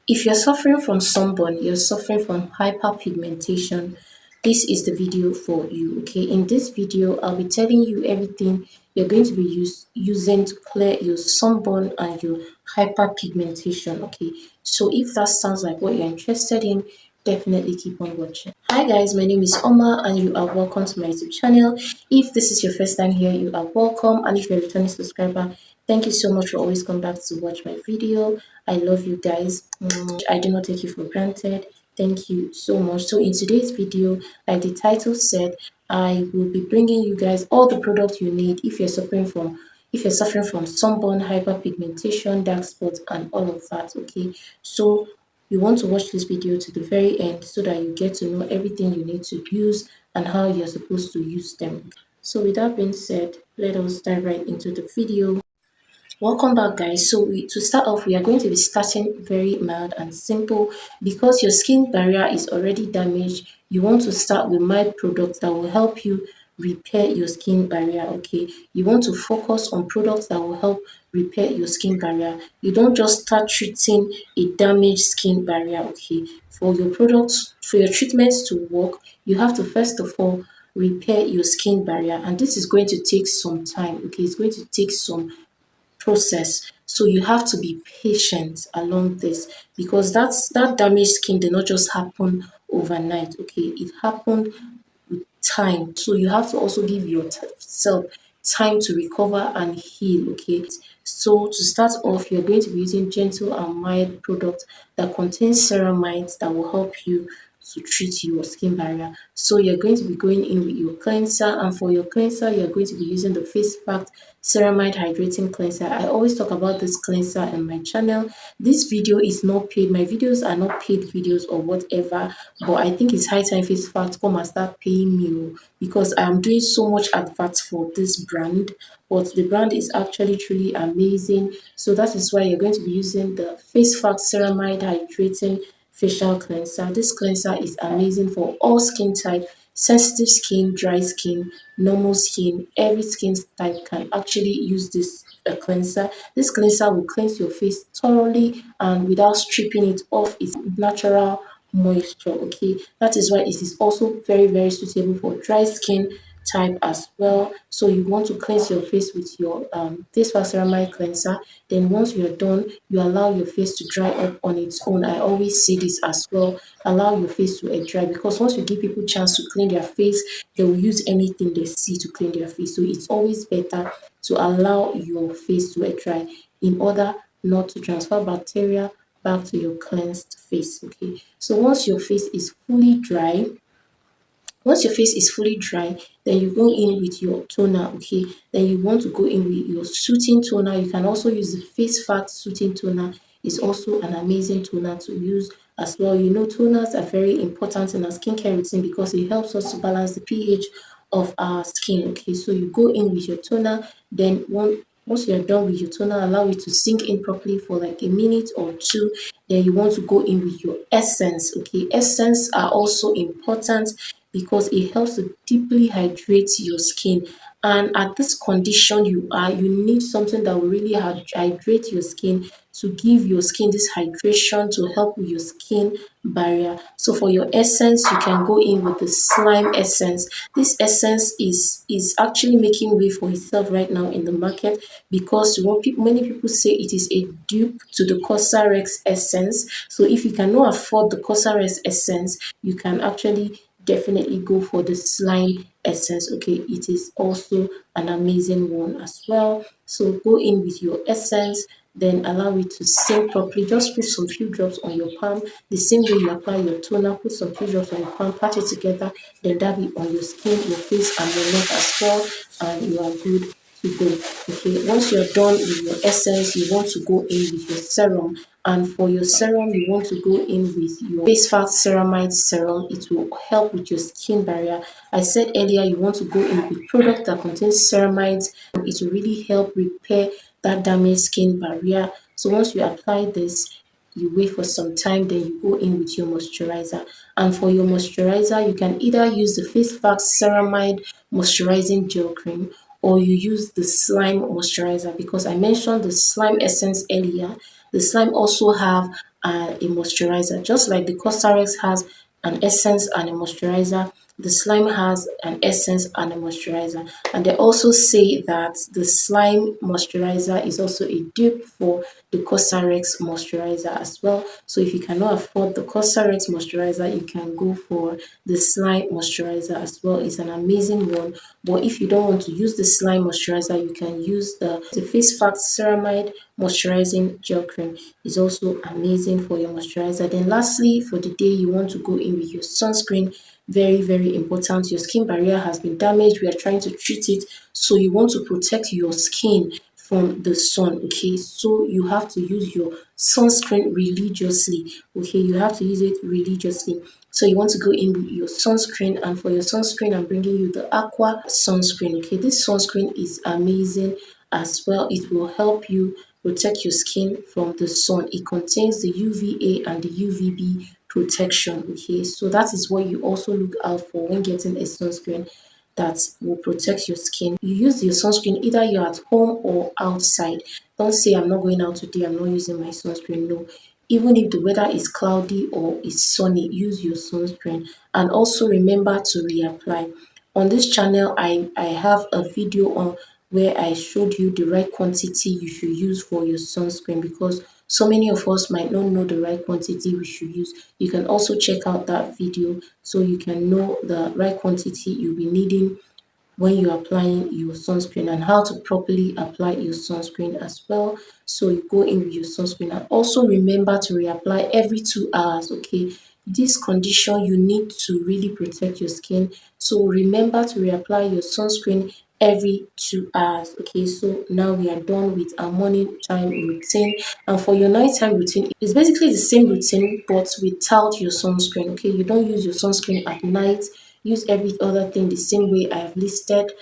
If you're suffering from sunburn, you're suffering from hyperpigmentation, this is the video for you. Okay, in this video, I'll be telling you everything you're going to be using to clear your sunburn and your hyperpigmentation. Okay, so if that sounds like what you're interested in, definitely keep on watching. Hi guys, my name is Oma and you are welcome to my YouTube channel. If this is your first time here, you are welcome, and if you're a returning subscriber, thank you so much for always coming back to watch my video. I love you guys. I do not take you for granted. Thank you so much. So in today's video, like the title said, I will be bringing you guys all the products you need if you're suffering from sunburn, hyperpigmentation, dark spots, and all of that. Okay, so you want to watch this video to the very end so that you get to know everything you need to use and how you're supposed to use them. So with that being said, let us dive right into the video. Welcome back guys. So to start off, we are going to be starting very mild and simple. Because your skin barrier is already damaged, you want to start with mild products that will help you repair your skin barrier. Okay, you want to focus on products that will help repair your skin barrier. You don't just start treating a damaged skin barrier. Okay, for your treatments to work, you have to first of all repair your skin barrier, and this is going to take some time. Okay, it's going to take some process. So you have to be patient along this, because that damaged skin did not just happen overnight. Okay, it happened with time. So you have to also give yourself time to recover and heal. Okay, so to start off, you're going to be using gentle and mild products that contain ceramides that will help you to treat your skin barrier. So you're going to be going in with your cleanser, and for your cleanser, you're going to be using the Face Fact Ceramide Hydrating Cleanser. I always talk about this cleanser on my channel. This video is not paid. My videos are not paid videos or whatever, but I think it's high time Face Fact come and start paying me, because I'm doing so much adverts for this brand. But the brand is actually truly amazing. So that is why you're going to be using the Face Fact Ceramide Hydrating Facial Cleanser. This cleanser is amazing for all skin type: sensitive skin, dry skin, normal skin. Every skin type can actually use this cleanser. This cleanser will cleanse your face thoroughly and without stripping it off its natural moisture. Okay, that is why it is also very suitable for dry skin type as well. So you want to cleanse your face with your face fact ceramide cleanser. Then once you're done, you allow your face to dry up on its own. I always say this as well: allow your face to air dry, because once you give people chance to clean their face, they will use anything they see to clean their face. So it's always better to allow your face to air dry in order not to transfer bacteria back to your cleansed face. Okay, so once your face is fully dry, then you go in with your toner. Okay, then you want to go in with your soothing toner. You can also use the Face Fact Soothing Toner. It's also an amazing toner to use as well. You know, toners are very important in our skincare routine because it helps us to balance the pH of our skin. Okay, so you go in with your toner, then once you're done with your toner, allow it to sink in properly for like a minute or two. Then you want to go in with your essence. Okay, essence are also important because it helps to deeply hydrate your skin. And at this condition you need something that will really hydrate your skin, to give your skin this hydration to help with your skin barrier. So for your essence, you can go in with the slime essence. This essence is actually making way for itself right now in the market, because many people say it is a dupe to the Cosrx essence. So if you cannot afford the Cosrx essence, you can actually definitely go for the slime essence. Okay, it is also an amazing one as well. So go in with your essence, then allow it to sink properly. Just put some few drops on your palm, the same way you apply your toner. Put some few drops on your palm, pat it together, then dab it on your skin, your face, and your neck as well, and you are good to go. Okay, once you're done with your essence, you want to go in with your serum. And for your serum, you want to go in with your Face Fact Ceramide Serum. It will help with your skin barrier. I said earlier, you want to go in with product that contains ceramides. It will really help repair that damaged skin barrier. So once you apply this, you wait for some time, then you go in with your moisturizer. And for your moisturizer, you can either use the Face Fact Ceramide Moisturizing Gel Cream, or you use the slime moisturizer, because I mentioned the slime essence earlier. The slime also have a moisturizer. Just like the Cosrx has an essence and a moisturizer, the slime has an essence and a moisturizer. And they also say that the slime moisturizer is also a dupe for the Cosrx moisturizer as well. So if you cannot afford the Cosrx moisturizer, you can go for the slime moisturizer as well. It's an amazing one. But if you don't want to use the slime moisturizer, you can use the Face Fact Ceramide moisturizing gel cream. Is also amazing for your moisturizer. Then lastly, for the day, you want to go in with your sunscreen. Very, very important. Your skin barrier has been damaged. We are trying to treat it. So you want to protect your skin from the sun. Okay, so you have to use your sunscreen religiously. Okay, you have to use it religiously. So you want to go in with your sunscreen, and for your sunscreen, I'm bringing you the Aqua sunscreen. Okay, this sunscreen is amazing as well. It will help you protect your skin from the sun. It contains the UVA and the UVB protection. Okay, so that is what you also look out for when getting a sunscreen that will protect your skin. You use your sunscreen either you're at home or outside. Don't say I'm not going out today, I'm not using my sunscreen. No. Even if the weather is cloudy or is sunny, use your sunscreen. And also remember to reapply. On this channel, I have a video on where I showed you the right quantity you should use for your sunscreen, because so many of us might not know the right quantity we should use. You can also check out that video so you can know the right quantity you'll be needing when you're applying your sunscreen, and how to properly apply your sunscreen as well. So you go in with your sunscreen, and also remember to reapply every 2 hours. Okay, this condition you need to really protect your skin, so remember to reapply your sunscreen every 2 hours. Okay, so now we are done with our morning time routine, and for your nighttime routine, it's basically the same routine but without your sunscreen. Okay, you don't use your sunscreen at night. Use every other thing the same way I have listed,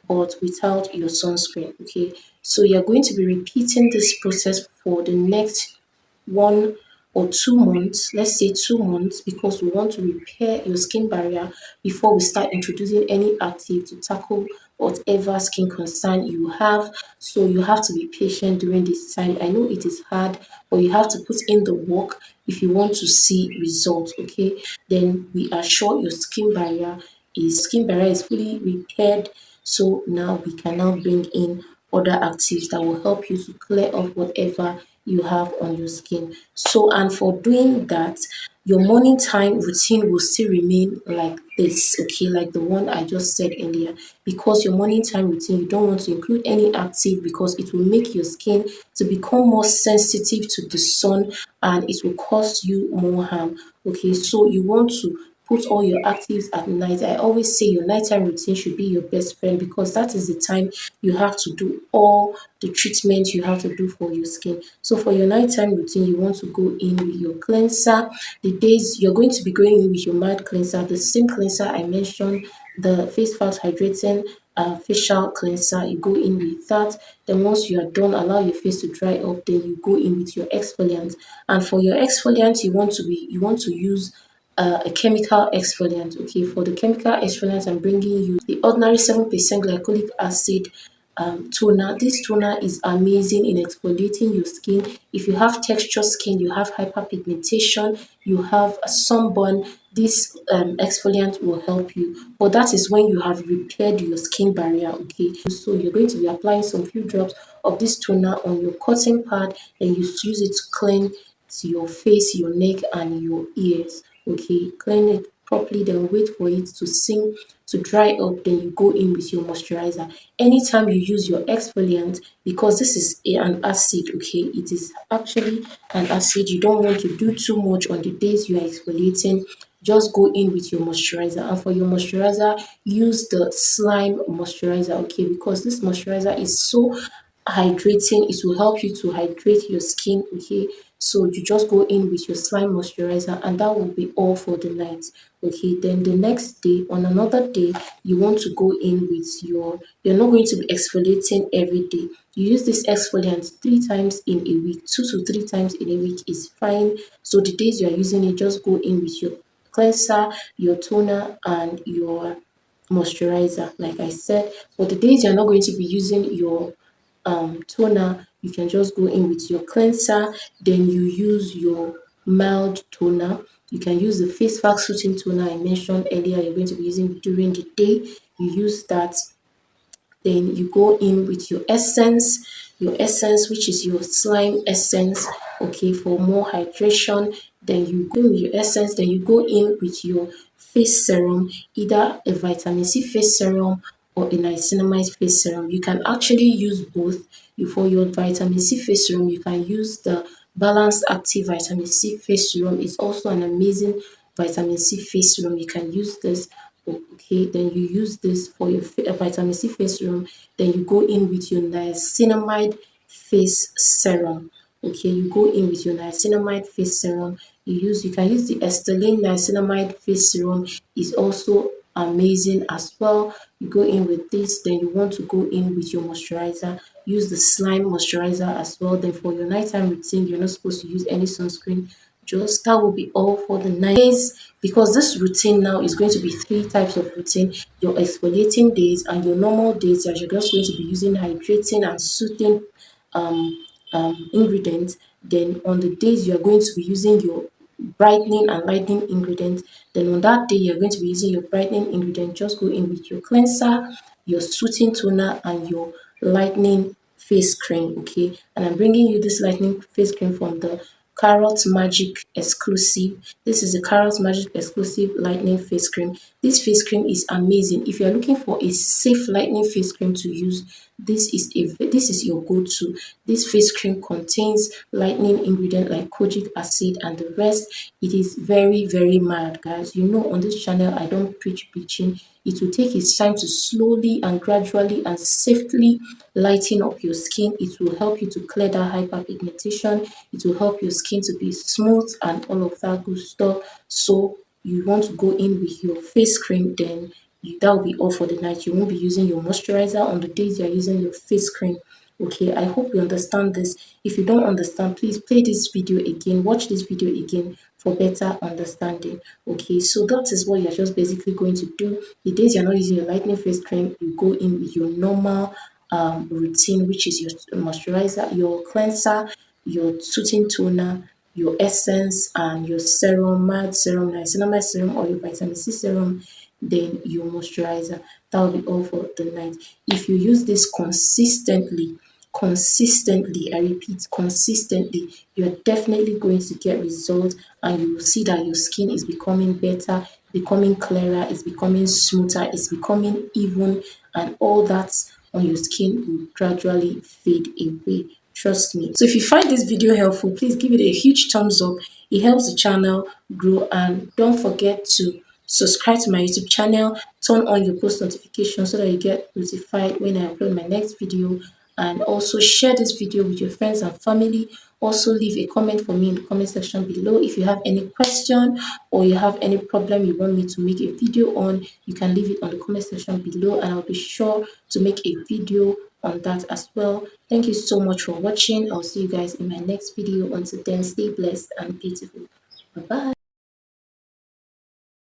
but without your sunscreen. Okay, so you're going to be repeating this process for the next 1 or 2 months. Let's say 2 months, because we want to repair your skin barrier before we start introducing any active to tackle whatever skin concern you have. So you have to be patient during this time. I know it is hard, but you have to put in the work if you want to see results. Okay, then we are sure your skin barrier is fully repaired. So now we can now bring in other actives that will help you to clear off whatever you have on your skin. So, and for doing that, your morning time routine will still remain like this, okay, like the one I just said earlier. Because your morning time routine, you don't want to include any active, because it will make your skin to become more sensitive to the sun, and it will cause you more harm. Okay, so you want to put all your actives at night. I always say your nighttime routine should be your best friend, because that is the time you have to do all the treatment you have to do for your skin. So for your nighttime routine, you want to go in with your cleanser. The days you're going to be going in with your mild cleanser, the same cleanser I mentioned, the face fast hydrating facial cleanser, you go in with that. Then once you are done, allow your face to dry up, then you go in with your exfoliant. And for your exfoliant, you want to use a chemical exfoliant. Okay, for the chemical exfoliant, I'm bringing you the ordinary 7% glycolic acid toner. This toner is amazing in exfoliating your skin. If you have texture skin, you have hyperpigmentation, you have a sunburn, this exfoliant will help you. But that is when you have repaired your skin barrier. Okay, so you're going to be applying some few drops of this toner on your cotton pad, and you use it to cleanse your face, your neck, and your ears. Okay, clean it properly, then wait for it to sink, to dry up, then you go in with your moisturizer. Anytime you use your exfoliant, because this is an acid, okay, it is actually an acid, you don't want to do too much on the days you are exfoliating. Just go in with your moisturizer, and for your moisturizer, use the slime moisturizer. Okay, because this moisturizer is so hydrating, it will help you to hydrate your skin. Okay, so you just go in with your slime moisturizer, and that will be all for the night. Okay, then the next day, on another day, you want to go in with you're not going to be exfoliating every day. You use this exfoliant 3 times in a week. 2 to 3 times in a week is fine. So the days you are using it, just go in with your cleanser, your toner, and your moisturizer, like I said. But the days you're not going to be using your toner, you can just go in with your cleanser, then you use your mild toner. You can use the face pack soothing toner I mentioned earlier you're going to be using during the day. You use that, then you go in with your essence, which is your slime essence, okay, for more hydration. Then you go with your essence, then you go in with your face serum, either a vitamin C face serum or a niacinamide face serum. You can actually use both. For your vitamin C face serum, you can use the balanced active vitamin C face serum. It's also an amazing vitamin C face serum. You can use this. Okay, then you use this for your vitamin C face serum. Then you go in with your niacinamide face serum. Okay, you go in with your niacinamide face serum. You can use the Esteline niacinamide face serum. Is also amazing as well. You go in with this, then you want to go in with your moisturizer. Use the slime moisturizer as well. Then for your nighttime routine, you're not supposed to use any sunscreen. Just that will be all for the night days, because this routine now is going to be three types of routine: your exfoliating days and your normal days that you're just going to be using hydrating and soothing ingredients. Then on the days you are going to be using your brightening and lightening ingredient, then on that day you're going to be using your brightening ingredient. Just go in with your cleanser, your soothing toner, and your lightening face cream. Okay, and I'm bringing you this lightening face cream from the Carrot Magic exclusive. This is a Carrot Magic exclusive lightening face cream. This face cream is amazing. If you're looking for a safe lightening face cream to use, this is your go-to. This face cream contains lightening ingredient like kojic acid and the rest. It is very mild, guys. You know, on this channel I don't preach preaching. It will take its time to slowly and gradually and safely lighten up your skin. It will help you to clear that hyperpigmentation. It will help your skin to be smooth and all of that good stuff. So you want to go in with your face cream, then that will be all for the night. You won't be using your moisturizer on the days you're using your face cream. Okay, I hope you understand this. If you don't understand, please play this video again, watch this video again for better understanding. Okay, so that is what you're just basically going to do. The days you're not using your lightening face cream, you go in with your normal routine, which is your moisturizer, your cleanser, your soothing toner, your essence, and your serum, mild serum, niacinamide serum, or your vitamin C serum, then your moisturizer. That will be all for the night. If you use this consistently, I repeat, consistently, you're definitely going to get results, and you will see that your skin is becoming better, becoming clearer, it's becoming smoother, it's becoming even, and all that on your skin will gradually fade away. Trust me. So if you find this video helpful, please give it a huge thumbs up. It helps the channel grow, and don't forget to subscribe to my YouTube channel, turn on your post notifications so that you get notified when I upload my next video, and also share this video with your friends and family. Also leave a comment for me in the comment section below. If you have any question or you have any problem you want me to make a video on, you can leave it on the comment section below, and I'll be sure to make a video on that as well. Thank you so much for watching. I'll see you guys in my next video. Until then, stay blessed and beautiful. Bye bye.